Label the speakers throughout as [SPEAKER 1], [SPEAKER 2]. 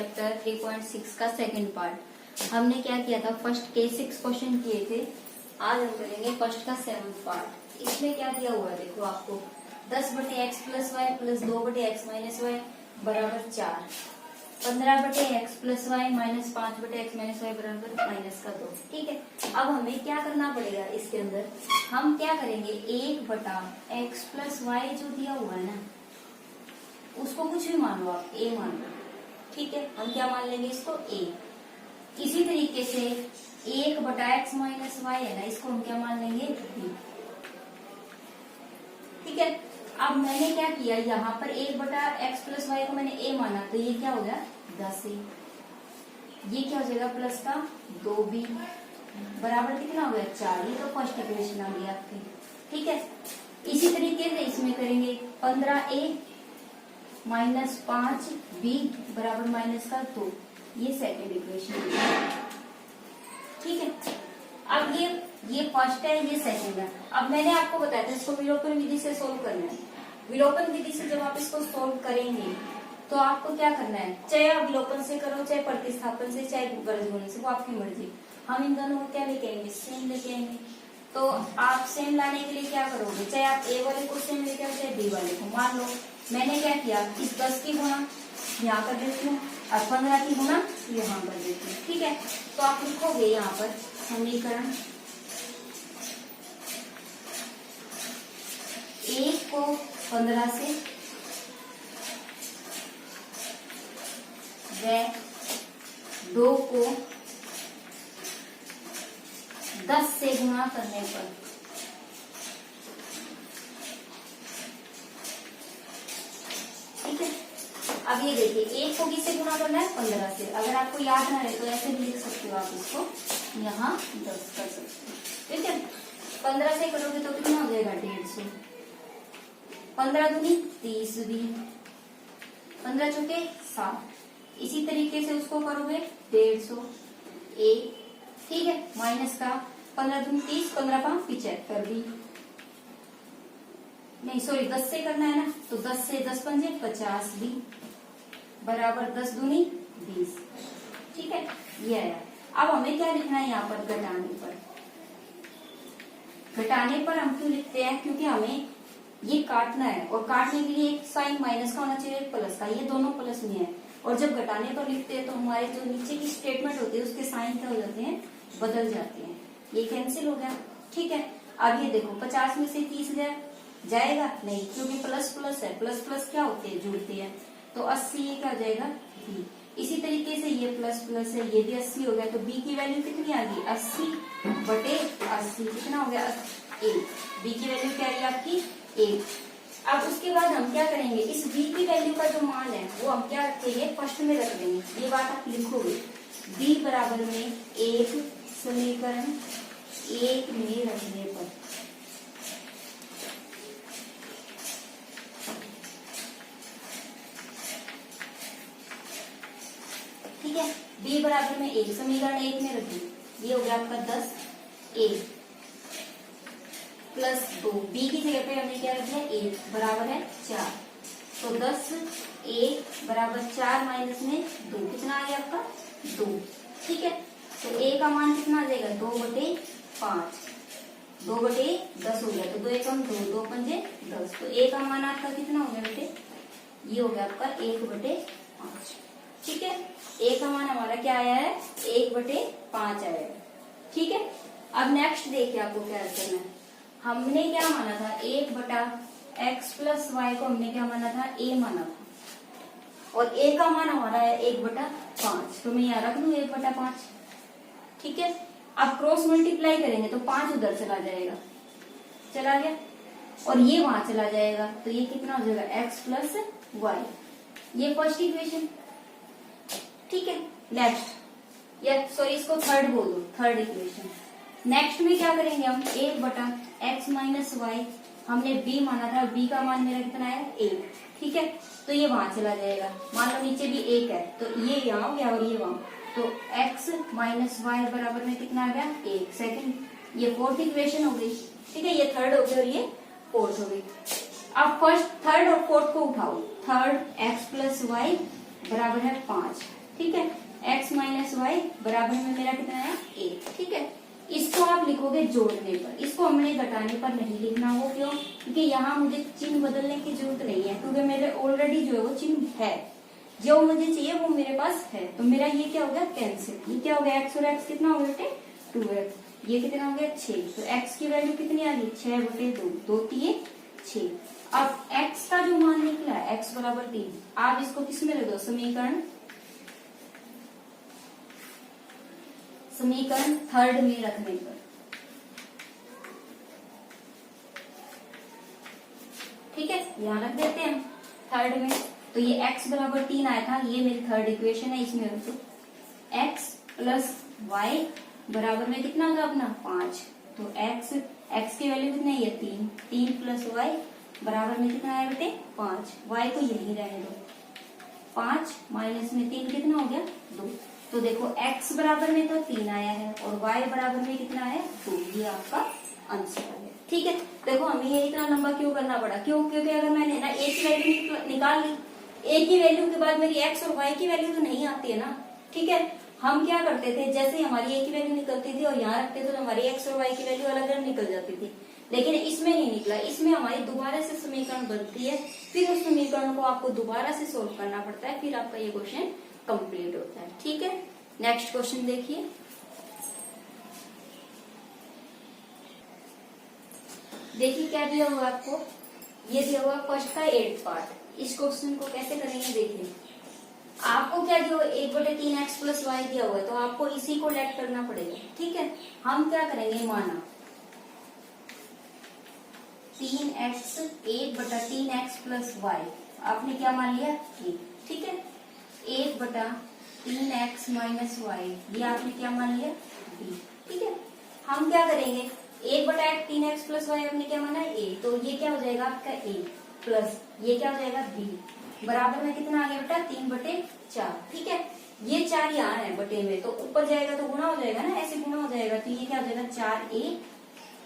[SPEAKER 1] Chapter 3.6 का second part. हमने क्या किया था, फर्स्ट के 6 क्वेश्चन किए थे। आज हम करेंगे फर्स्ट का 7th पार्ट। इसमें क्या दिया हुआ है देखो आपको, 10/x plus y plus 2/x minus y बराबर 4, 15/x plus y minus 5/x minus y बराबर -2। ठीक है, अब हमें क्या करना पड़ेगा इसके अंदर, हम क्या करेंगे 1/x प्लस वाई जो दिया हुआ है ना, उसको कुछ भी मान लो आप, a मान लो। ठीक है, हम क्या मान लेंगे इसको a। इसी तरीके से 1/x माइनस वाई है ना, इसको हम क्या मान लेंगे b। ठीक है, अब मैंने क्या किया, यहाँ पर 1/x प्लस वाई को मैंने a माना, तो ये क्या हो गया 10a। ये क्या हो जाएगा प्लस का 2b बराबर कितना हो गया 4। ये तो फर्स्ट इक्वेशन आ गई आपकी। ठीक है, इसी तरीके से इसमें करेंगे 15a माइनस 5b बराबर -2। ये सेकेंड इक्वेशन। ठीक है, अब ये फर्स्ट है, ये सेकेंड है। अब मैंने आपको बताया था इसको विलोपन विधि से सोल्व करना है। विलोपन विधि से जब आप इसको सोल्व करेंगे तो आपको क्या करना है, चाहे आप विलोपन से करो, चाहे प्रतिस्थापन से, चाहे वर्गमूल से, वो आपकी मर्जी। हम इन दोनों को क्या लेके आएंगे, सेम लेके आएंगे। तो आप सेम लाने के लिए क्या करोगे, चाहे आप ए वाले को सेम लेके आओ, चाहे बी वाले को। मान लो मैंने क्या किया, इस 10 की गुणा यहाँ कर देती हूँ और 15 की गुणा यहाँ कर देती हूँ। ठीक है, तो आप लिखोगे यहाँ पर समीकरण 1 को 15 से व 2 को 10 से गुणा करने पर अब ये देखिए 1 को किससे गुणा करना है 15 से। अगर आपको याद ना रहे तो ऐसे भी लिख सकते हो आप इसको, यहाँ 10 कर सकते हो। ठीक है, 15 से करोगे तो कितना हो जाएगा 150। 15 दूनी 30 भी, 15 चौके 7। इसी तरीके से उसको करोगे 150 a। ठीक है, माइनस का 15 दूनी 30, 15 5 75 भी, नहीं सॉरी 10 से करना है ना, तो 10 से 10 पंजे 50 भी बराबर 10 दूनी 20। ठीक है, ये आया। अब हमें क्या लिखना है यहाँ पर, घटाने पर। घटाने पर हम क्यों लिखते हैं, क्योंकि हमें ये काटना है और काटने के लिए एक साइन माइनस का होना चाहिए, एक प्लस का। ये दोनों प्लस में है और जब घटाने पर लिखते हैं तो हमारे जो नीचे की स्टेटमेंट होती है उसके साइन क्या हो जाते हैं, बदल जाते हैं। ये कैंसिल हो गया। ठीक है, अब ये देखो 50 में से 30 गया, जाएगा नहीं, क्योंकि प्लस प्लस है, प्लस प्लस क्या होते हैं, जुड़ते हैं। तो 80 ये क्या हो जाएगा b। इसी तरीके से ये प्लस प्लस है, ये भी 80 हो गया। तो b की वैल्यू कितनी आ गई 80/80, कितना हो गया 1। b की वैल्यू क्या है आपकी 1। अब उसके बाद हम क्या करेंगे, इस b की वैल्यू का जो मान है वो हम क्या रखेंगे, फर्स्ट में रख देंगे। ये बात आप लिखोगे, b बराबर में 1 समीकरण 1 में रखने पर। ठीक है, b बराबर में 1 समीकरण 1 में रखिए। ये हो गया आपका 10a प्लस 2। b की जगह पे हमने क्या रख दिया 1 बराबर है 4। तो 10a बराबर 4 माइनस में 2, कितना आ गया आपका 2। ठीक है, तो a का मान कितना आ जाएगा 2/5, 2/10 हो गया। तो 2 एकम 2, 2 पंजे 10। तो a का मान आपका कितना हो गया बेटे, ये हो गया आपका 1/5। ठीक है, a का मान हमारा क्या आया है 1/5 आया है। ठीक है, अब नेक्स्ट देखिए आपको क्या करना है। हमने क्या माना था 1/x प्लस वाई को हमने क्या माना था a माना था, और a का मान हमारा है 1/5। तो मैं यहाँ रख दूं 1/5। ठीक है, अब क्रॉस मल्टीप्लाई करेंगे तो 5 उधर चला जाएगा, चला गया, और ये वहां चला जाएगा। तो ये कितना हो जाएगा x प्लस वाई। ये फर्स्ट इक्वेशन। ठीक है, नेक्स्ट या सॉरी इसको थर्ड बोल दो, थर्ड इक्वेशन। नेक्स्ट में क्या करेंगे हम 1/x माइनस वाई, हमने b माना था, b का मान मेरा कितना है 1। ठीक है, तो ये वहां चला जाएगा। मान लो नीचे भी 1 है तो ये यहाँ हो गया और ये वहां, तो x माइनस वाई बराबर में कितना आ गया 1। सेकंड, ये फोर्थ इक्वेशन हो गई। ठीक है, ये थर्ड हो गई और ये फोर्थ हो गई। अब फर्स्ट थर्ड और फोर्थ को उठाओ, थर्ड x प्लस वाई बराबर है 5। वाई बराबर में मेरा कितना है 1। ठीक है, इसको आप लिखोगे जोड़ने पर, इसको हमने घटाने पर नहीं लिखना। वो क्यों? क्योंकि यहाँ मुझे चिन्ह बदलने की जरूरत नहीं है, क्योंकि मेरे ऑलरेडी जो है वो चिन्ह है, जो मुझे चाहिए वो मेरे पास है। तो मेरा ये क्या हो गया कैंसिल। ये क्या हो गया, एक्स और एक्स कितना हो गया बेटे 2x, ये कितना हो गया 6। तो x की वैल्यू कितनी आ गई 6/2, 2 3 6। अब x का जो मान निकला है x बराबर 3, आप इसको किस में रख दो, समीकरण थर्ड में रखने पर। ठीक है, यहां रख देते हैं थर्ड में। तो ये x बराबर 3 आया था, ये मेरी थर्ड इक्वेशन है, इसमें रख दो x प्लस वाई बराबर में कितना होगा अपना 5। तो x की वैल्यू कितनी है 3, 3 प्लस वाई बराबर में कितना है बेटे 5। y को यही रहने दो, 5 माइनस में 3 कितना हो गया 2। तो देखो x बराबर में तो 3 आया है और y बराबर में कितना है 2, ये आपका आंसर है। ठीक है, देखो हमें ये इतना लंबा क्यों करना पड़ा, क्यों? क्योंकि अगर मैंने ना a की वैल्यू निकाल ली, a की वैल्यू के बाद मेरी x और y की वैल्यू तो नहीं आती है ना। ठीक है, हम क्या करते थे, जैसे ही हमारी a की वैल्यू निकलती थी और यहाँ रखते थे तो हमारी x और y की वैल्यू अलग अलग निकल जाती थी। लेकिन इसमें नहीं निकला, इसमें हमारी दोबारा से समीकरण बनती है, फिर उस समीकरण को आपको दोबारा से सोल्व करना पड़ता है, फिर आपका ये क्वेश्चन कंप्लीट होता है। ठीक है, नेक्स्ट क्वेश्चन देखिए। देखिए क्या दिया हुआ आपको, ये दिया हुआ फर्स्ट का 8th पार्ट। इस क्वेश्चन को कैसे करेंगे देखिए। आपको क्या दिया हुआ 1/3x प्लस वाई दिया हुआ है, तो आपको इसी को लेट करना पड़ेगा। ठीक है, हम क्या करेंगे, माना 3x 1/3x प्लस वाई, आपने क्या मान लिया 1। ठीक है, 1/3x माइनस वाई, ये आपने क्या मान लिया b। ठीक है, हम क्या करेंगे 1/3x प्लस वाई आपने क्या माना a, तो ये क्या हो जाएगा आपका a प्लस ये क्या हो जाएगा b बराबर में कितना आ गया बेटा 3/4। ठीक है, ये 4 यहाँ है बटे में, तो ऊपर जाएगा तो गुणा हो जाएगा ना, ऐसे गुणा हो जाएगा, तो ये क्या हो जाएगा 4a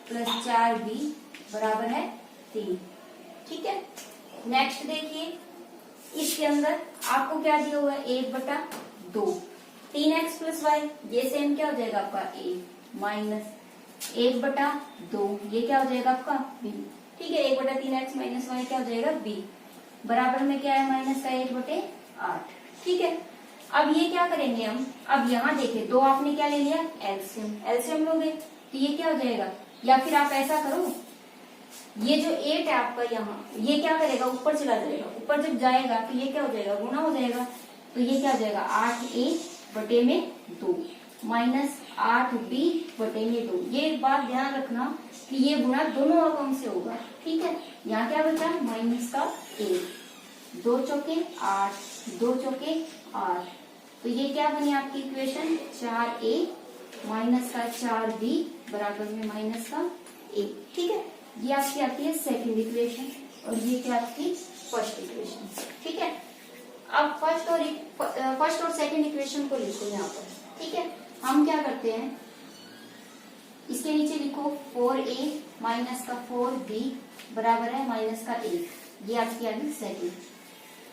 [SPEAKER 1] प्लस 4b बराबर है 3। ठीक है, नेक्स्ट देखिए, इसके अंदर आपको क्या दिया हुआ है 1/2, 3x प्लस वाई, ये सेम क्या हो जाएगा आपका a माइनस 1/2, ये क्या हो जाएगा आपका b। ठीक है, 1/3x माइनस वाई क्या हो जाएगा b बराबर में क्या है माइनस का 1/8। ठीक है, अब ये क्या करेंगे हम, अब यहाँ देखें 2 आपने क्या ले लिया एलसीएम, एलसीएम लोगे तो ये क्या हो जाएगा, या फिर आप ऐसा करो, ये जो 8 है आपका यहाँ, ये क्या करेगा ऊपर चला जाएगा, ऊपर जब जाएगा तो ये क्या हो जाएगा गुणा हो जाएगा, तो ये क्या हो जाएगा 8a बटे में 2 माइनस 8b बटे में 2। ये बात ध्यान रखना कि ये गुणा दोनों रकम से होगा। ठीक है, यहाँ क्या बचा माइनस का 1, 2 चौके 8, 2 चौके 8, तो ये क्या बनी आपकी इक्वेशन 4a माइनस का 4b बराबर में माइनस का 1। ठीक है, ये आपकी आती है सेकंड इक्वेशन और ये क्या आपकी फर्स्ट इक्वेशन। ठीक है, अब फर्स्ट और सेकंड इक्वेशन को लिखो यहाँ पर। ठीक है, हम क्या करते हैं, इसके नीचे लिखो 4a माइनस का 4b बराबर है माइनस का 1, ये आपकी आ गई सेकंड।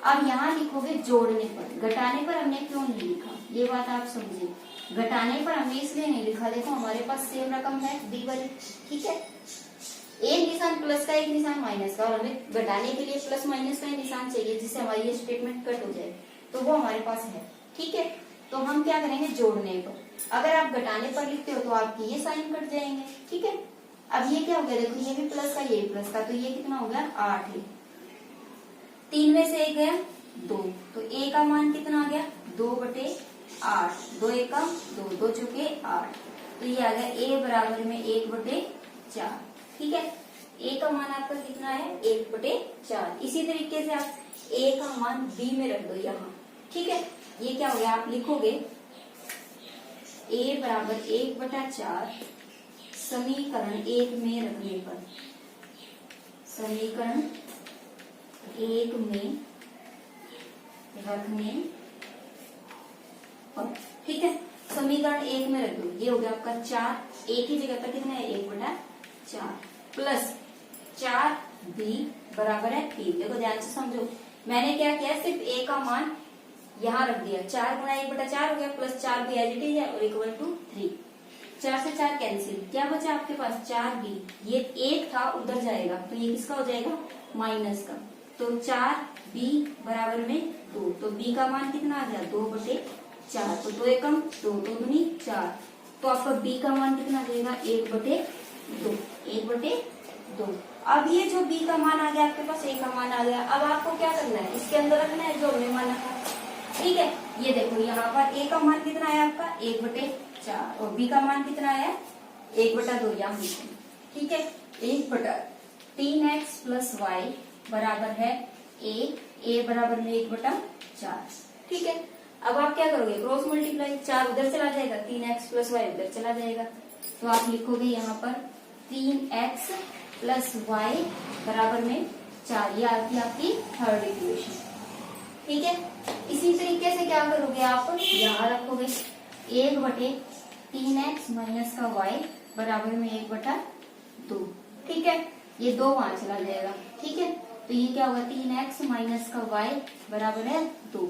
[SPEAKER 1] अब यहाँ लिखोगे जोड़ने पर, घटाने पर हमने क्यों नहीं लिखा, ये बात आप समझे। घटाने पर हमने इसलिए नहीं लिखा, देखो हमारे पास सेम रकम है b वाली। ठीक है, एक निशान प्लस का एक निशान माइनस का, और हमें घटाने के लिए प्लस माइनस का निशान चाहिए जिससे हमारी ये स्टेटमेंट कट हो जाए, तो वो हमारे पास है। ठीक है, तो हम क्या करेंगे जोड़ने पर, अगर आप घटाने पर लिखते हो तो आपकी ये साइन कट जाएंगे। ठीक है, अब ये क्या हो गया, देखो ये भी प्लस का ये भी प्लस का, तो ये कितना हो गया 8 है, 3 में से 1 गया 2, तो a का मान कितना आ गया 2/8, 2 1 का 2, 2 चौके 8, तो ये आ गया a बराबर में 1/4। ठीक है, a का मान आपका कितना है 1/4। इसी तरीके से आप a का मान b में रख दो यहाँ। ठीक है, ये क्या हो गया, आप लिखोगे a बराबर 1/4 समीकरण 1 में रखने पर, समीकरण 1 में रखने पर। ठीक है, समीकरण 1 में रख दो, ये हो गया आपका 4, एक ही जगह पर कितना है 1/4 प्लस 4b बराबर है 3। देखो ध्यान से समझो, मैंने क्या किया, सिर्फ a का मान यहाँ रख दिया, 4 गुना 1/4 हो गया, प्लस 4 भी एज इट इज है और इक्वल टू 3। 4 से 4 कैंसिल, क्या बचा आपके पास 4b, ये 1 था उधर जाएगा तो ये किसका हो जाएगा माइनस का, तो 4b बराबर में 2, तो b का मान कितना आ गया 2/4, तो 2 एकम 2, 2 दूनी 4, तो आपका b का मान कितना आ जाएगा 1/2, 1/2। अब ये जो b का मान आ गया आपके पास, a का मान आ गया, अब आपको क्या करना है इसके अंदर रखना है जो हमने माना था, ठीक है। ये देखो यहाँ पर a का मान कितना आया आपका 1/4 और b का मान कितना आया 1/2, यहाँ ठीक है। 1/3x + y बराबर है a बराबर में 1/4, ठीक है। अब आप क्या करोगे क्रॉस मल्टीप्लाई, 4 उधर चला जाएगा, 3x + y उधर चला जाएगा, तो आप लिखोगे यहाँ पर 3x + y बराबर में 4, ये आती है आपकी थर्ड इक्वेशन, ठीक है। इसी तरीके से क्या करोगे आप यहाँ रखोगे 1/3x माइनस का y बराबर में 1/2, ठीक है। ये 2 वहां चला जाएगा, ठीक है, तो ये क्या होगा 3x माइनस का y बराबर है 2,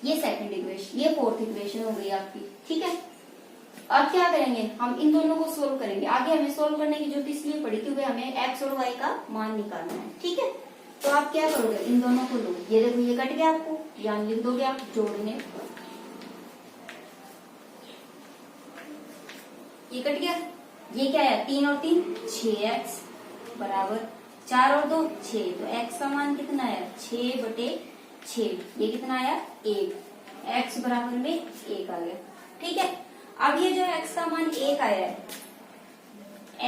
[SPEAKER 1] ये सेकंड इक्वेशन, ये फोर्थ इक्वेशन हो गई आपकी, ठीक है। अब क्या करेंगे हम इन दोनों को सोल्व करेंगे, आगे हमें सोल्व करने की जरूरत इसलिए पड़ी क्योंकि हमें x और y का मान निकालना है, ठीक है। तो आप क्या करोगे इन दोनों को लो, ये देखो ये कट गया, आपको यहाँ लिख दोगे आप जोड़ने, ये कट गया, ये क्या है 3 और 3 6x बराबर 4 और 2 6, तो x का मान कितना आया 6/6, ये कितना आया 1, x बराबर में 1 आ गया, ठीक है। अब ये जो x का मान 1 आया है,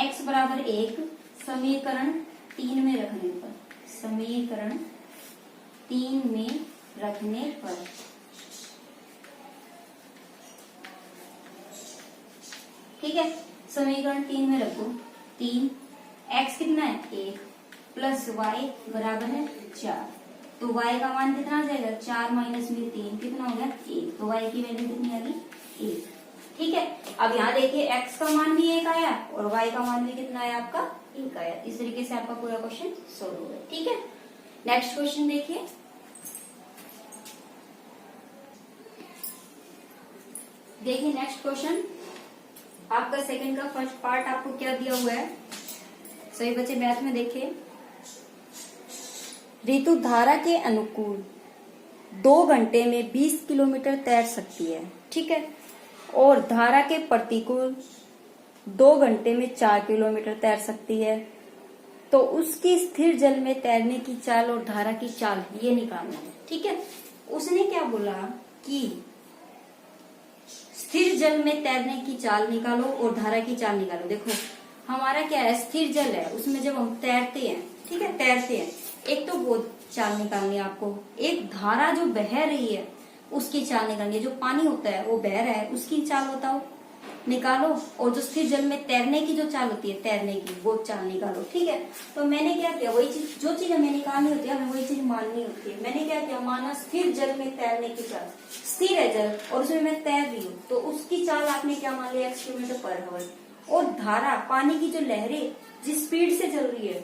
[SPEAKER 1] x बराबर 1 समीकरण 3 में रखने पर, समीकरण 3 में रखने पर ठीक है, समीकरण 3 में रखो 3, x कितना है 1 प्लस y बराबर है 4, तो y का मान कितना आ जाएगा 4 माइनस में 3 कितना हो गया 1, तो y की वैल्यू कितनी आ गई 1, ठीक है। अब यहाँ देखिए x का मान भी 1 आया और y का मान भी कितना आया आपका 1 आया, इस तरीके से आपका पूरा क्वेश्चन सोल्व हो गया, ठीक है। नेक्स्ट क्वेश्चन देखिए, नेक्स्ट क्वेश्चन आपका सेकंड का फर्स्ट पार्ट आपको क्या दिया हुआ है, सही बच्चे मैथ में देखिए, ऋतु धारा के अनुकूल 2 घंटे में 20 किलोमीटर तैर सकती है, ठीक है, और धारा के प्रतिकूल 2 घंटे में 4 किलोमीटर तैर सकती है, तो उसकी स्थिर जल में तैरने की चाल और धारा की चाल ये निकालना है, ठीक है। उसने क्या बोला कि स्थिर जल में तैरने की चाल निकालो और धारा की चाल निकालो। देखो हमारा क्या है स्थिर जल है, उसमें जब हम तैरते हैं, ठीक है, तैरते हैं, एक तो वो चाल निकालनी है आपको, एक धारा जो बह रही है उसकी चाल निकालनी है, जो पानी होता है वो बह रहा है उसकी चाल बताओ निकालो, और जो स्थिर जल में तैरने की जो चाल होती है तैरने की वो चाल निकालो, ठीक है। तो मैंने क्या किया, वही चीज जो चीज हमें निकालनी होती है हमें वही चीज माननी होती है। मैंने क्या किया, माना स्थिर जल में तैरने की चाल, स्थिर है जल और उसमें मैं तैर रही हूँ, तो उसकी चाल आपने क्या मान लिया x किलोमीटर/आवर, और धारा पानी की जो लहरें जिस स्पीड से चल रही है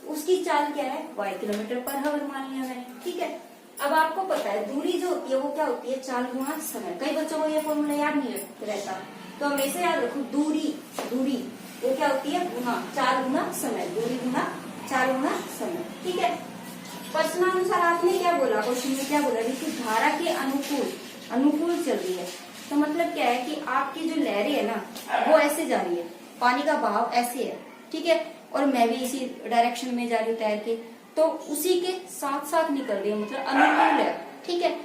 [SPEAKER 1] उसकी चाल क्या है y किलोमीटर/आवर मान लिया मैंने, ठीक है। अब आपको पता है दूरी जो होती है वो क्या होती है चाल गुणा समय, कई बच्चों को ये फॉर्मूला याद नहीं रहता, तो हमेशा याद रखो दूरी वो क्या होती है गुना चाल गुना समय, दूरी गुना चाल गुना समय, ठीक है। प्रश्नानुसार आपने क्या बोला, क्वेश्चन में क्या बोला कि धारा के अनुकूल चल रही है, तो मतलब क्या है कि आपकी जो लहरें है ना वो ऐसे जा रही है, पानी का बहाव ऐसे है, ठीक है, और मैं भी इसी डायरेक्शन में जा रही हूँ तैर के, तो उसी के साथ साथ निकल रही है, मतलब अनुकूल है, ठीक है।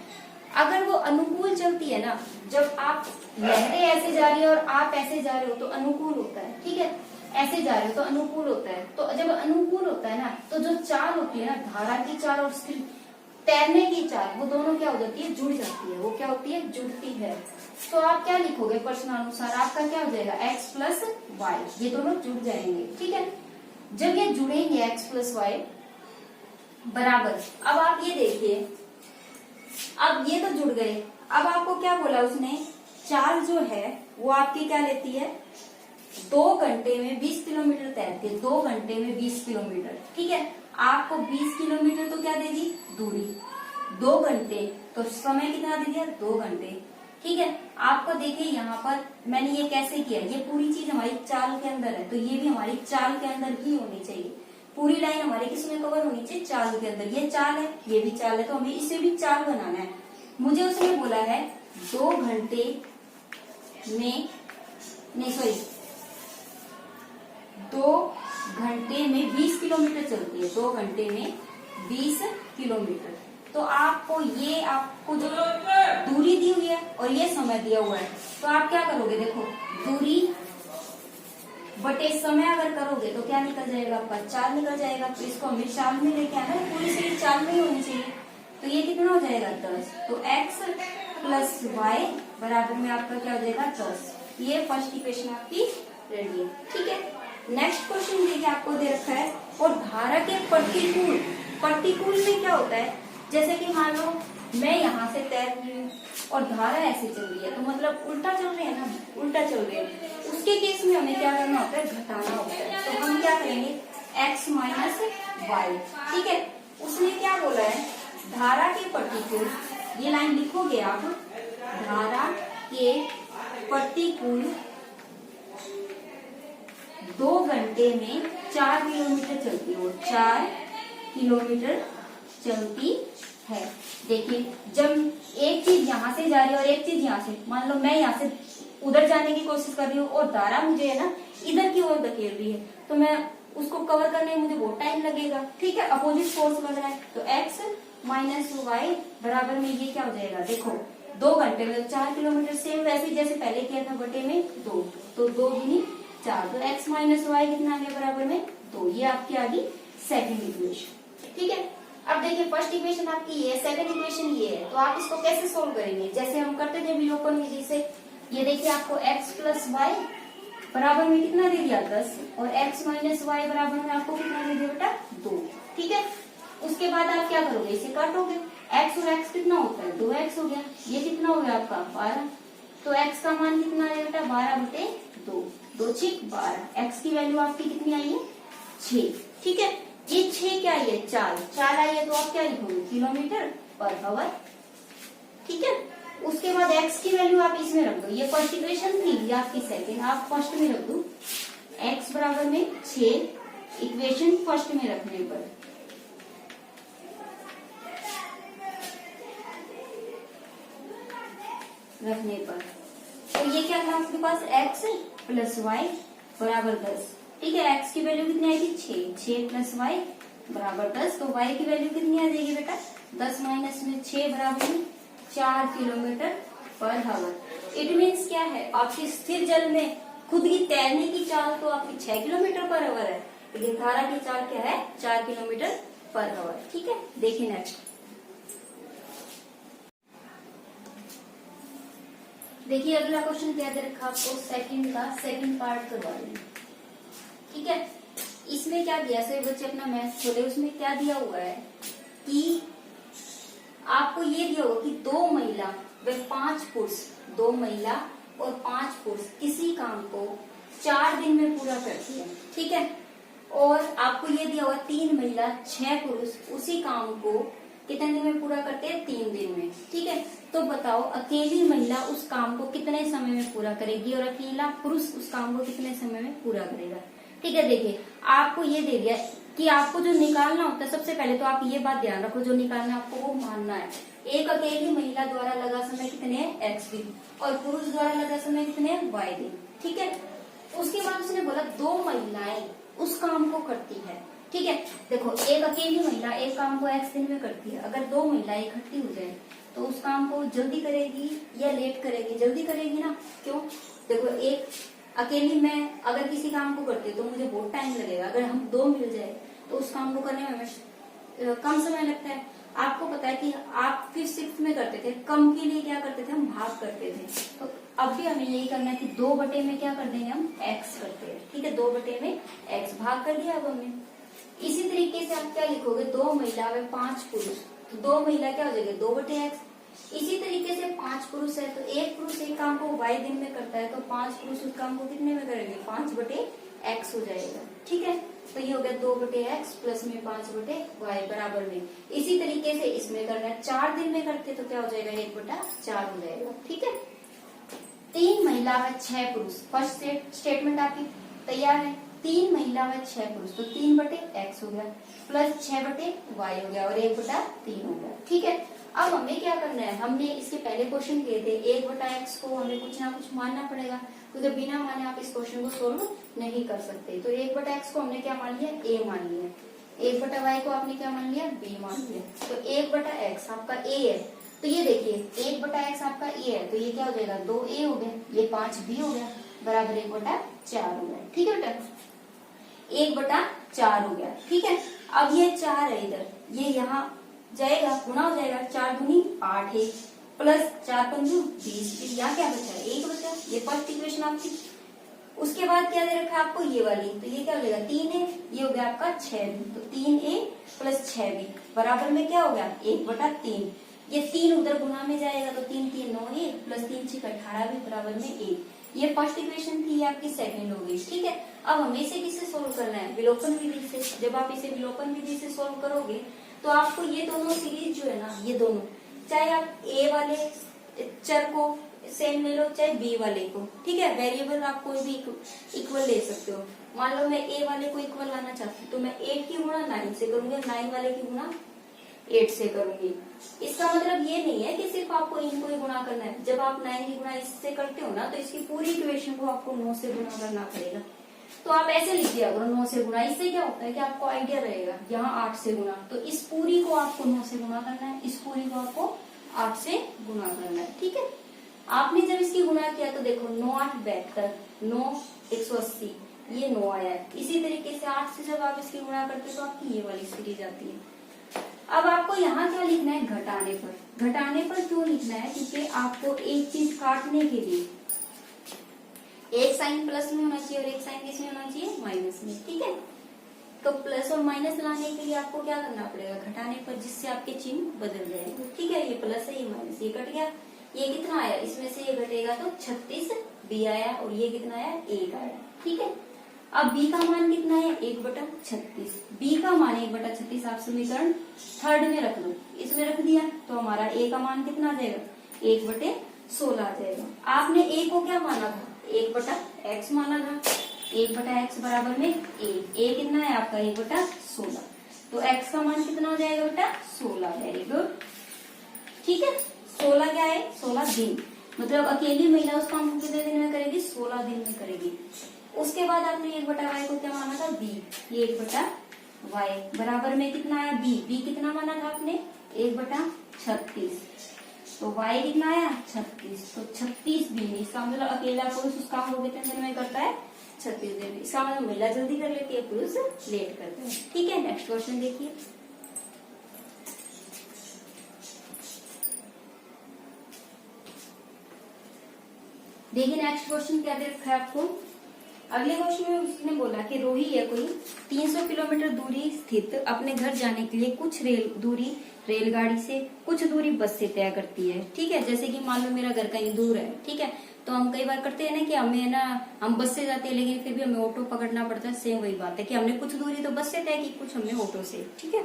[SPEAKER 1] अगर वो अनुकूल चलती है ना, जब आप लहरें ऐसे जा रही है और आप ऐसे जा रहे हो तो अनुकूल होता है, ठीक है, ऐसे जा रहे हो तो अनुकूल होता है, तो जब अनुकूल होता है ना तो जो चाल होती है ना धारा की चाल और स्थिर तैरने की चाल वो दोनों क्या हो जाती है जुड़ जाती है, वो क्या होती है जुड़ती है। तो आप क्या लिखोगे प्रश्नानुसार, आपका क्या हो जाएगा x प्लस वाई, ये दोनों जुड़ जाएंगे, ठीक है। जब ये जुड़ेंगे x प्लस वाई बराबर, अब आप ये देखिए, अब ये तो जुड़ गए, अब आपको क्या बोला उसने, चाल जो है वो आपकी क्या लेती है 2 घंटे में 20 किलोमीटर तैरती है, 2 घंटे में 20 किलोमीटर, ठीक है। आपको 20 किलोमीटर तो क्या देगी दूरी, 2 घंटे तो समय कितना दे दिया, 2 घंटे। ठीक है, आपको देखिए यहाँ पर मैंने ये कैसे किया, ये पूरी चीज हमारी चाल के अंदर है, तो ये भी हमारी चाल के अंदर ही होनी चाहिए। पूरी लाइन हमारी किसमें कवर होनी चाहिए, चाल के अंदर। ये चाल है, ये भी चाल है, तो हमें इसे भी चाल बनाना है। मुझे उसने बोला है 2 घंटे में, नहीं सॉरी, 2 घंटे में 20 किलोमीटर चलती है, 2 घंटे में 20 किलोमीटर। तो आपको जो दूरी दी हुई है और ये समय दिया हुआ है, तो आप क्या करोगे, देखो दूरी बटे समय अगर करोगे तो क्या निकल जाएगा आपका, चाल निकल जाएगा। तो इसको हमें चाल में लेके आना है, पूरी से चाल में ही होनी चाहिए। तो ये कितना हो जाएगा, 10। तो x प्लस वाई बराबर में आपका क्या हो जाएगा, 10। ये फर्स्ट इक्वेशन आपकी रेडी है। ठीक है, नेक्स्ट क्वेश्चन देखिए आपको दे रखा है, और धारा के प्रतिकूल में क्या होता है, जैसे कि मान लो मैं यहाँ से तैर रही हूँ और धारा ऐसे चल रही है, तो मतलब उल्टा चल रही है ना, उल्टा चल रही है। उसके केस में हमें क्या करना होता है, घटाना होता है। तो हम क्या करेंगे, x माइनस वाई। ठीक है, उसने क्या बोला है, धारा के प्रतिकूल, ये लाइन लिखोगे आप, धारा के प्रतिकूल 2 घंटे में 4 किलोमीटर चलती है, 4 किलोमीटर चलती है। देखिए, जब एक चीज यहाँ से जा रही है और एक चीज यहाँ से, मान लो मैं यहाँ से उधर जाने की कोशिश कर रही हूँ और धारा मुझे है ना इधर की ओर धकेल रही है, तो मैं उसको कवर करने में मुझे बहुत टाइम लगेगा। ठीक है, अपोजिट फोर्स लग रहा है। तो x माइनस वाई बराबर में ये क्या हो जाएगा, देखो 2 घंटे में 4 किलोमीटर, सेम वैसे जैसे पहले किया था, बटे में 2, तो 2 दूनी 4। तो x माइनस वाई कितना आ गया, बराबर में 2। ये आपकी आ गई सेकेंड इक्वेशन। ठीक है, अब देखिए फर्स्ट इक्वेशन आपकी ये है, सेकंड इक्वेशन ये है। तो आप इसको कैसे सोल्व करेंगे, जैसे हम करते थे विलोपन विधि से। ये देखिए आपको x प्लस वाई बराबर में कितना दे दिया, 10, और x माइनस वाई बराबर में आपको कितना दे दिया बेटा, 2। ठीक है, उसके बाद आप क्या करोगे, इसे काटोगे, x और x कितना होता है, 2x हो गया। ये कितना हो गया आपका, 12। तो x का मान कितना आया बेटा, 12 बटे 2, 2 6 12। x की वैल्यू आपकी कितनी आई है, 6। ठीक है, ये 6 क्या आई है, चाल आई है, तो आप क्या लिखोगे, किलोमीटर पर आवर। ठीक है, उसके बाद x की वैल्यू आप इसमें रख दो, ये फर्स्ट इक्वेशन थी, ये आपकी सेकेंड, आप फर्स्ट में रख दो, x बराबर में 6, इक्वेशन फर्स्ट में रखने पर तो ये क्या था आपके पास, x प्लस वाई बराबर 10। ठीक है, x की वैल्यू कितनी आएगी, 6 प्लस वाई बराबर 10। तो y की वैल्यू कितनी आ जाएगी बेटा, 10 माइनस में 6 बराबर में 4 kilometre per hour. It means क्या है, आपकी स्थिर जल में खुद की तैरने की चाल तो आपकी 6 किलोमीटर पर आवर है, लेकिन धारा की चाल क्या है, 4 किलोमीटर पर आवर। ठीक है, देखिए नेक्स्ट, देखिए अगला क्वेश्चन क्या दे रखा आपको, सेकंड का सेकंड पार्ट करवा देंगे। ठीक है, इसमें क्या दिया, सभी बच्चे अपना मैथ खोले, उसमें क्या दिया हुआ है कि आपको ये दिया होगा कि 2 महिला व 5 पुरुष, 2 महिला और 5 पुरुष किसी काम को 4 दिन में पूरा करती है। ठीक है, और आपको ये दिया हुआ 3 महिला 6 पुरुष उसी काम को कितने दिन में पूरा करते हैं, 3 दिन में। ठीक है, तो बताओ अकेली महिला उस काम को कितने समय में पूरा करेगी और अकेला पुरुष उस काम को कितने समय में पूरा करेगा। ठीक है, देखिए आपको ये दे दिया कि आपको जो निकालना होता है, सबसे पहले तो आप ये बात ध्यान रखो, जो निकालना आपको वो मानना है। एक अकेली महिला द्वारा लगा समय कितने हैं, x दिन, और पुरुष द्वारा लगा समय कितने हैं, y दिन। ठीक है, उसके बाद उसने बोला 2 महिलाएं उस काम को करती है। ठीक है, देखो एक अकेली महिला एक काम को x दिन में करती है, अगर 2 महिलाएं इकट्ठी हो जाए तो उस काम को जल्दी करेगी या लेट करेगी, जल्दी करेगी ना, क्यों, देखो एक अकेली मैं अगर किसी काम को करती हूँ तो मुझे बहुत टाइम लगेगा, अगर हम 2 मिल जाए तो उस काम को करने में हमें कम समय लगता है। आपको पता है कि आप किस शिफ्ट में करते थे, कम के लिए क्या करते थे, हम भाग करते थे। तो अब भी हमें यही करना है कि 2 बटे में क्या कर देंगे, हम x करते हैं। ठीक है, 2 बटे में x भाग कर दिया अब हमने। इसी तरीके से आप क्या लिखोगे, 2 महिला व 5 पुरुष, तो 2 महिला क्या हो जाएगी, 2 बटे x। इसी तरीके से 5 पुरुष है, तो एक पुरुष एक काम को y दिन में करता है, तो 5 पुरुष उस काम को कितने में करेंगे, 5 बटे x हो जाएगा। ठीक है, तो ये हो गया 2/x प्लस में 5/y बराबर में। इसी तरीके से इसमें करना है, 4 दिन में करते तो क्या हो जाएगा 1/4 हो जाएगा। ठीक है, 3 महिला व 6 पुरुष, फर्स्ट स्टेटमेंट आपकी तैयार है। 3 महिला व 6 पुरुष, तो 3/x हो गया प्लस 6/y हो गया और 1/3 हो गया। ठीक है, अब हमें क्या करना है, हमने इसके पहले क्वेश्चन किए थे 1/x को हमें कुछ ना कुछ मानना पड़ेगा, क्योंकि बिना माने आप इस क्वेश्चन को सोल्व नहीं कर सकते। तो 1/x को हमने क्या मान लिया, a मान लिया। 1/y को आपने क्या मान लिया, b मान लिया। तो 1/x आपका a है, तो ये देखिए 1/x आपका a है, तो ये क्या हो जाएगा 2a हो गया, ये 5b हो गया बराबर 1/4 हो गया। ठीक है बेटा, 1/4 हो गया। ठीक है, अब ये 4 है इधर, ये यहाँ जाएगा, गुना हो जाएगा, 4 दूनी 8 है प्लस 4 पंजू 20, फिर यहाँ क्या बचा है 1 बचा। ये फर्स्ट इक्वेशन आपकी। उसके बाद क्या दे रखा है आपको, ये वाली, तो ये क्या हो जाएगा 3 है, ये हो गया आपका 6b, तो 3a प्लस 6b बराबर में क्या हो गया 1/3। ये 3 उधर गुना में जाएगा, तो 3 3 9 प्लस 3 6 18 भी बराबर में 1। ये फर्स्ट इक्वेशन थी, आपकी सेकंड हो गई। ठीक है, अब हमें इसे किससे सोल्व करना है, विलोपन विधि से। जब आप इसे विलोपन विधि से सोल्व करोगे तो आपको ये दोनों सीरीज जो है ना, ये दोनों, चाहे आप ए वाले चर को सेम ले लो, चाहे बी वाले को। ठीक है, वेरिएबल आप कोई भी इक्वल ले सकते हो। मान लो मैं ए वाले को इक्वल लाना चाहती हूँ, तो मैं 8 की गुणा 9 से करूंगी, 9 वाले की गुणा 8 से करूंगी। इसका मतलब ये नहीं है कि सिर्फ आपको इनको ही गुणा करना है। जब आप 9 की गुणा इससे करते हो ना, तो इसकी पूरी इक्वेशन को आपको 9 से गुणा करना पड़ेगा। तो आप ऐसे लिख दिया करो 9 से गुणा। इससे क्या होता है कि आपको आइडिया रहेगा, यहाँ 8 से गुणा, तो इस पूरी को आपको 9 से गुणा करना है, इस पूरी को आपको 8 से गुणा करना है। ठीक है, आपने जब इसकी गुणा किया तो देखो 9 8 72, 9 180, ये 9 आया है। इसी तरीके से 8 से जब आप इसकी गुणा करते हो तो आपकी ये वाली सीरीज आती है। अब आपको यहाँ क्या लिखना है, घटाने पर। घटाने पर क्यों लिखना है, क्योंकि आपको एक चीज काटने के लिए एक साइन प्लस में होना चाहिए और एक साइन किस में होना चाहिए, माइनस में। ठीक है, तो प्लस और माइनस लाने के लिए आपको क्या करना पड़ेगा, घटाने पर, जिससे आपके चिन्ह बदल जाएंगे। ठीक है, ये प्लस है, ये माइनस, ये कट गया, ये कितना आया, इसमें से ये घटेगा तो 36 b आया, और ये कितना आया 1 आया। ठीक है, अब b का मान कितना है 1/36, b का मान 1/36 आप समीकरण थर्ड में रख दो, इसमें रख दिया तो हमारा a का मान कितना आ जाएगा 1/16 आ जाएगा। आपने a को क्या माना था, 1/x माना था, 1/x बराबर में a कितना है आपका 1/16, तो x का मान कितना हो जाएगा बेटा 16। Very good. ठीक है, 16 क्या है 16 दिन, मतलब अकेली महिला उस काम को कितने दिन में करेगी, 16 दिन में करेगी। उसके बाद आपने 1/y को क्या माना था b, ये 1/y बराबर में कितना आया b कितना माना था आपने 1/36, तो y कितना आया 36, तो 36 दिन। इसका मतलब अकेला पुरुष उस काम को कितने दिन में करता है 36 दिन। इसका मतलब महिला जल्दी कर लेती है, पुरुष लेट करता है। ठीक है, नेक्स्ट क्वेश्चन देखिए। देखिए नेक्स्ट क्वेश्चन क्या दे रखा है आपको। अगले क्वेश्चन में उसने बोला कि रोही है कोई 300 किलोमीटर दूरी स्थित अपने घर जाने के लिए कुछ दूरी रेलगाड़ी से, कुछ दूरी बस से तय करती है। ठीक है, जैसे कि मान लो मेरा घर कहीं दूर है, ठीक है, तो हम कई बार करते हैं ना कि हमें ना हम बस से जाते हैं लेकिन फिर भी हमें ऑटो पकड़ना पड़ता है। सेम वही बात है कि हमने कुछ दूरी तो बस से तय की, कुछ हमने ऑटो से। ठीक है,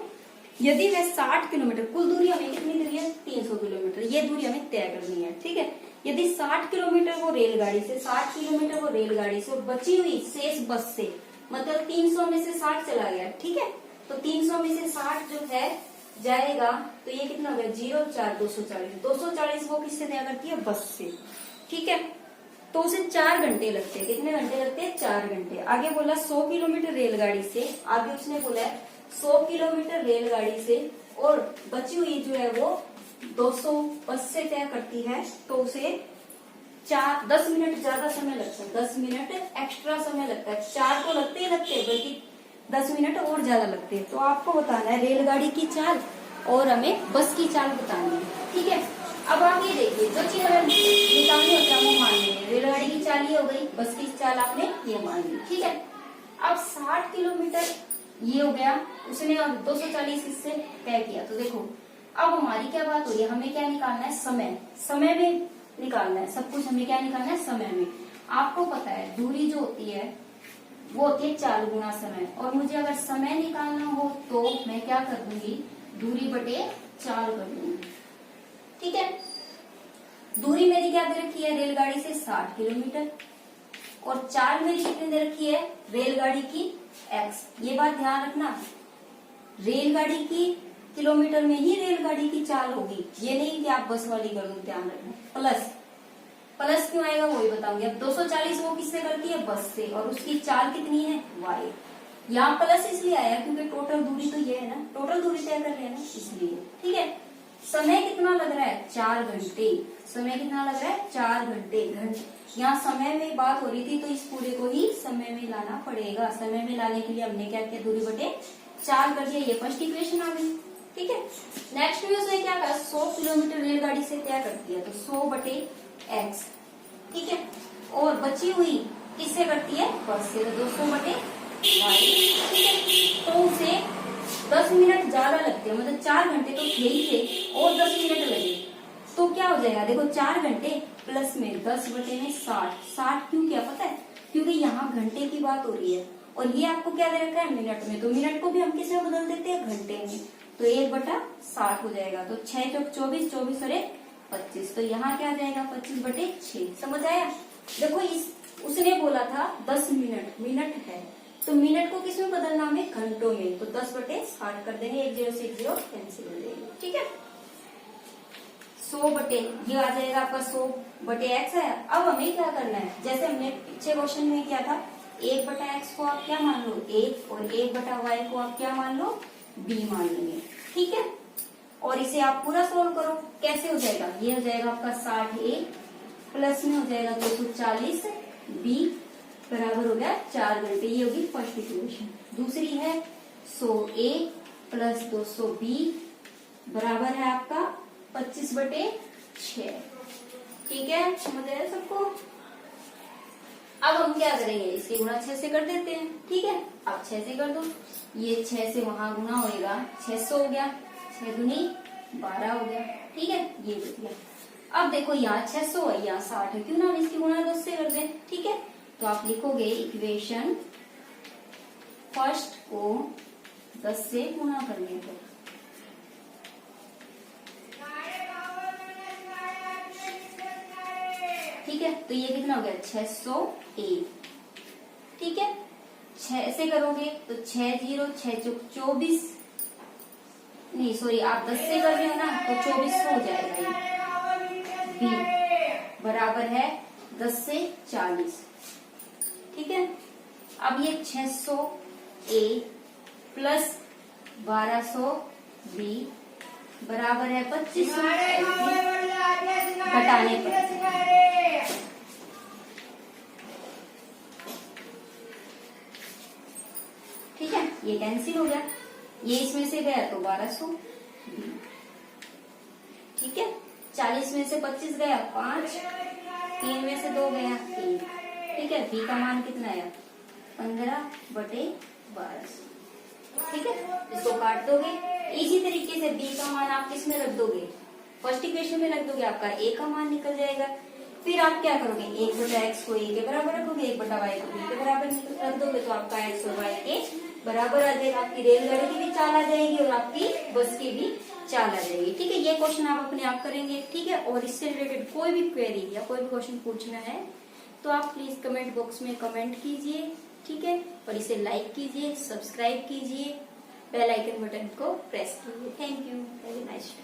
[SPEAKER 1] यदि वह 60 किलोमीटर, कुल दूरी हमें कितनी करी है 300 किलोमीटर, ये दूरी हमें तय करनी है। ठीक है, यदि 60 किलोमीटर वो रेलगाड़ी से, 60 किलोमीटर वो रेलगाड़ी से और बची हुई शेष बस से, मतलब 300 में से 60 चला गया। ठीक है, तो 300 में से 60 जो है जाएगा, तो ये कितना हो गया 0 4 240, 240 वो किससे तय करती है बस से। ठीक है, तो उसे 4 घंटे लगते हैं। कितने घंटे लगते हैं 4 घंटे। आगे बोला 100 किलोमीटर रेलगाड़ी से, आगे उसने बोला 100 किलोमीटर रेलगाड़ी से और बची हुई जो है वो 200 बस से तय करती है, तो उसे 10 मिनट ज्यादा समय लगता है, 10 मिनट एक्स्ट्रा समय लगता है। 4 तो लगते ही लगते हैं, बल्कि 10 मिनट और ज्यादा लगते हैं। तो आपको बताना है रेलगाड़ी की चाल और हमें बस की चाल बतानी है। ठीक है, अब आप ये देखिए जो चीज हमें निकालनी होती है वो मान लेंगे। रेलगाड़ी की चाल ये हो गई, बस की चाल आपने ये मान ली। ठीक है, अब 60 किलोमीटर ये हो गया, उसने 240 इससे तय किया। तो देखो अब हमारी क्या बात हो रही है, हमें क्या निकालना है समय, समय में निकालना है सब कुछ। हमें क्या निकालना है समय में। आपको पता है दूरी जो होती है वो होती है चाल गुना समय। और मुझे अगर समय निकालना हो तो मैं क्या कर दूंगी, दूरी बटे चाल कर दूंगी। ठीक है, दूरी मेरी क्या दे रखी है रेलगाड़ी से 60 किलोमीटर, और चाल मेरी कितनी दे रखी है रेलगाड़ी की x। ये बात ध्यान रखना, रेलगाड़ी की किलोमीटर में ही रेलगाड़ी की चाल होगी, ये नहीं कि आप बस वाली कर दो, ध्यान रखना। प्लस प्लस क्यों आएगा वही बताऊंगी। अब 240 वो किससे करती है, बस से, और उसकी चाल कितनी है y। यहाँ प्लस इसलिए आया क्योंकि टोटल दूरी तो ये है ना, टोटल दूरी तय कर रहे हैं ना, इसलिए। ठीक है, समय कितना लग रहा है 4 घंटे, समय कितना लग रहा है 4 घंटे। यहाँ समय में बात हो रही थी तो इस पूरे को ही समय में लाना पड़ेगा। समय में लाने के लिए हमने क्या किया, दूरी बटे 4 कर दिया, ये फर्स्ट इक्वेशन आ गई। ठीक है, नेक्स्ट में उसने क्या कहा, 100 किलोमीटर रेलगाड़ी से तय करती है, तो 100 बटे x। ठीक है, और बची हुई किससे करती है, बस से, तो 200 बटे y। ठीक है, तो उसे 10 मिनट ज्यादा लगते हैं, मतलब 4 घंटे तो यही थे और 10 मिनट लगे, तो क्या हो जाएगा, देखो 4 घंटे प्लस में 10 बटे में 60 क्यों किया पता है, क्योंकि यहाँ घंटे की बात हो रही है, और ये आपको क्या दे रखा है मिनट में, तो मिनट को भी हम किसमें बदल देते हैं, घंटे में, तो 1/60 हो जाएगा। तो 6 चौक 24, 24 और 25, तो यहाँ क्या आ जाएगा 25 बटे 6। समझ आया। देखो उसने बोला था 10 मिनट, मिनट है तो मिनट को किसमें बदलना हमें, घंटों में, तो 10 बटे 60 कर देंगे, 1 0 से 1 0 कैंसिल हो जाएगी। ठीक है, 100 बटे ये आ जाएगा आपका 100 बटे x है। अब हमें क्या करना है, जैसे हमने पिछले क्वेश्चन में किया था, 1/x को आप क्या मान लो 1, और 1/y को आप क्या मान लो b मान लेंगे। ठीक है, और इसे आप पूरा सोल्व करो, कैसे हो जाएगा, ये हो जाएगा आपका 60a प्लस में हो जाएगा 240 b बराबर हो गया 4 घंटे, ये होगी फर्स्ट इक्वेशन। दूसरी है 100a प्लस 200b बराबर है आपका 25 बटे 6। ठीक है, समझ आया सबको। अब हम क्या करेंगे, इसकी गुणा 6 से कर देते हैं। ठीक है, अब 6 से कर दो, ये 6 से वहां गुना होएगा, 600 हो गया, 6 दूनी 12 हो गया। ठीक है, ये बच गया। अब देखो यहाँ 600 है, यहाँ 60 है, क्यों ना हम इसकी गुणा 10 से कर दें। ठीक है, तो आप लिखोगे इक्वेशन फर्स्ट को 10 से गुणा करने पर। ठीक है, तो ये कितना हो गया 600a। ठीक है, 6 से करोगे तो 6 0 6 चौक 24, नहीं सॉरी आप 10 से कर रहे हो ना, तो 2400 हो जाएगा। ये b बराबर है 10 से 40। ठीक है, अब ये 600a प्लस 1200b बराबर है 2500 घटाने पर। ठीक है, ये कैंसिल हो गया, ये इसमें से गया तो 1200। ठीक है, 40 में से 25 गया 5, 3 में से 2 गया 3। ठीक है, b का मान कितना है 15 बटे 1200। ठीक है, इसको काट दोगे। इसी तरीके से b का मान आप किस में रख दोगे, फर्स्ट इक्वेशन में रख दोगे, आपका a का मान निकल जाएगा। फिर आप क्या करोगे, 1/x को a के बराबर रखोगे, 1/y को b के बराबर रख दोगे, तो आपका x और y के बराबर आ जाएगा। आपकी रेलगाड़ी की भी चाल आ जाएगी और आपकी बस की भी चाल आ जाएगी। ठीक है, ये क्वेश्चन आप अपने आप करेंगे। ठीक है, और इससे रिलेटेड कोई भी क्वेरी या कोई भी क्वेश्चन पूछना है तो आप प्लीज कमेंट बॉक्स में कमेंट कीजिए। ठीक है, और इसे लाइक कीजिए, सब्सक्राइब कीजिए, बेल आइकन बटन को प्रेस कीजिए। Thank you, have a nice day.